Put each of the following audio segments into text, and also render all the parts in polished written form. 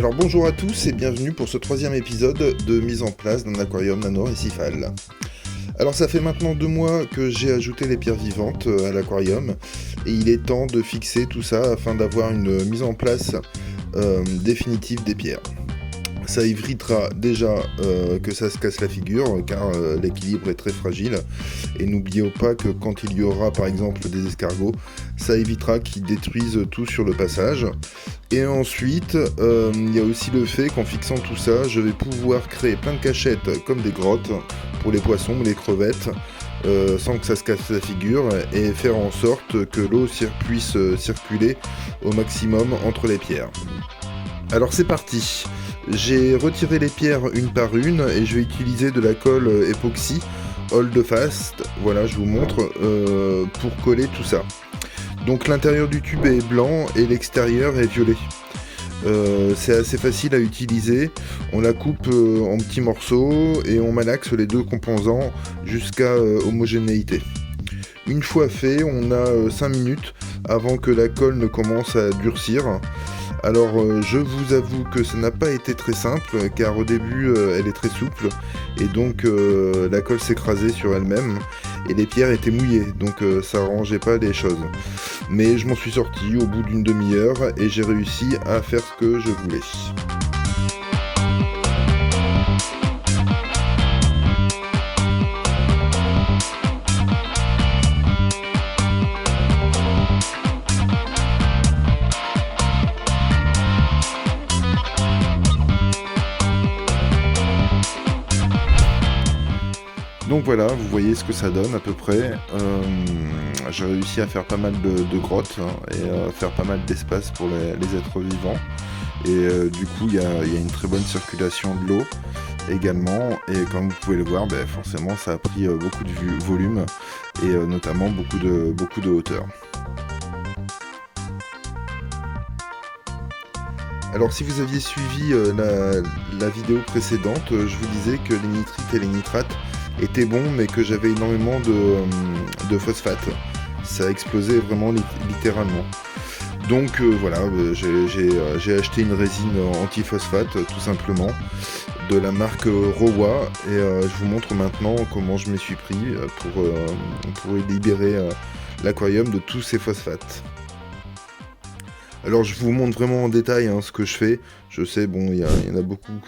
Alors bonjour à tous et bienvenue pour ce troisième épisode de mise en place d'un aquarium nano-récifal. Alors ça fait maintenant 2 mois que j'ai ajouté les pierres vivantes à l'aquarium et il est temps de fixer tout ça afin d'avoir une mise en place définitive des pierres. Ça évitera déjà que ça se casse la figure car l'équilibre est très fragile et n'oubliez pas que quand il y aura par exemple des escargots, ça évitera qu'ils détruisent tout sur le passage. Et ensuite, il y a aussi le fait qu'en fixant tout ça, je vais pouvoir créer plein de cachettes comme des grottes pour les poissons, les crevettes, sans que ça se casse la figure et faire en sorte que l'eau puisse circuler au maximum entre les pierres. Alors c'est parti. J'ai retiré les pierres une par une et je vais utiliser de la colle époxy Hold Fast, voilà je vous montre, pour coller tout ça. Donc l'intérieur du tube est blanc et l'extérieur est violet. C'est assez facile à utiliser, on la coupe en petits morceaux et on malaxe les deux composants jusqu'à homogénéité. Une fois fait, on a 5 minutes avant que la colle ne commence à durcir. Alors je vous avoue que ça n'a pas été très simple car au début elle est très souple et donc la colle s'écrasait sur elle-même et les pierres étaient mouillées donc ça arrangeait pas les choses. Mais je m'en suis sorti au bout d'une demi-heure et j'ai réussi à faire ce que je voulais. Donc voilà, vous voyez ce que ça donne à peu près. J'ai réussi à faire pas mal de grottes et faire pas mal d'espace pour les êtres vivants. Et du coup, il y a une très bonne circulation de l'eau également. Et comme vous pouvez le voir, forcément, ça a pris beaucoup de volume et notamment beaucoup de hauteur. Alors si vous aviez suivi la vidéo précédente, je vous disais que les nitrites et les nitrates était bon mais que j'avais énormément de phosphate. Ça a explosé vraiment littéralement. Donc voilà, j'ai acheté une résine anti-phosphate tout simplement de la marque Rowa et je vous montre maintenant comment je m'y suis pris pour libérer l'aquarium de tous ces phosphates. Alors je vous montre vraiment en détail ce que je fais. Je sais, bon, il y en a beaucoup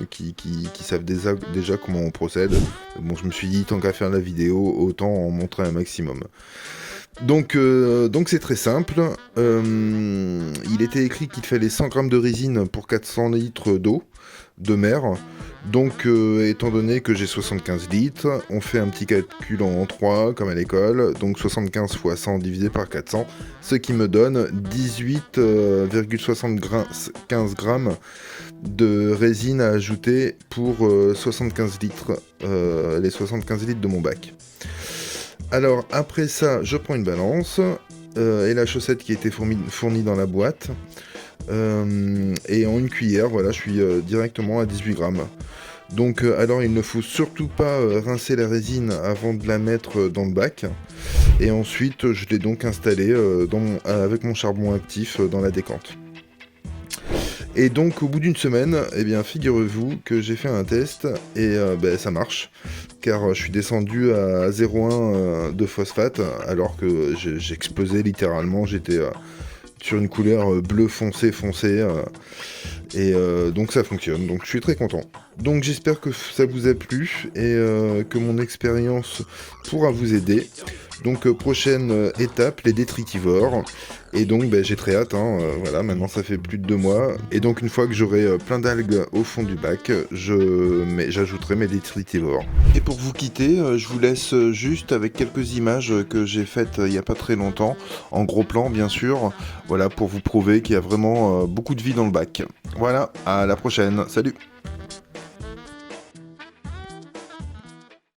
qui savent déjà comment on procède. Bon, je me suis dit, tant qu'à faire la vidéo, autant en montrer un maximum. Donc c'est très simple. Il était écrit qu'il fallait 100 g de résine pour 400 litres d'eau de mer. Donc étant donné que j'ai 75 litres, on fait un petit calcul en 3 comme à l'école, donc 75 x 100 divisé par 400, ce qui me donne 18,75 g de résine à ajouter pour 75 litres, les 75 litres de mon bac. Alors après ça, je prends une balance et la chaussette qui était fournie dans la boîte. Et en une cuillère, voilà, je suis directement à 18 grammes. Donc alors il ne faut surtout pas rincer la résine avant de la mettre dans le bac. Et ensuite je l'ai donc installée avec mon charbon actif dans la décante. Et donc au bout d'une semaine, eh bien figurez-vous que j'ai fait un test et ça marche. Car je suis descendu à 0,1 de phosphate alors que j'explosais littéralement, j'étais sur une couleur bleu foncé et donc ça fonctionne, donc je suis très content. Donc j'espère que ça vous a plu et que mon expérience pourra vous aider. Donc prochaine étape, les détritivores. Et donc j'ai très hâte, voilà, maintenant ça fait plus de 2 mois. Et donc une fois que j'aurai plein d'algues au fond du bac, j'ajouterai mes détritivores. Et pour vous quitter, je vous laisse juste avec quelques images que j'ai faites il n'y a pas très longtemps, en gros plan bien sûr, voilà, pour vous prouver qu'il y a vraiment beaucoup de vie dans le bac. Voilà, à la prochaine, salut!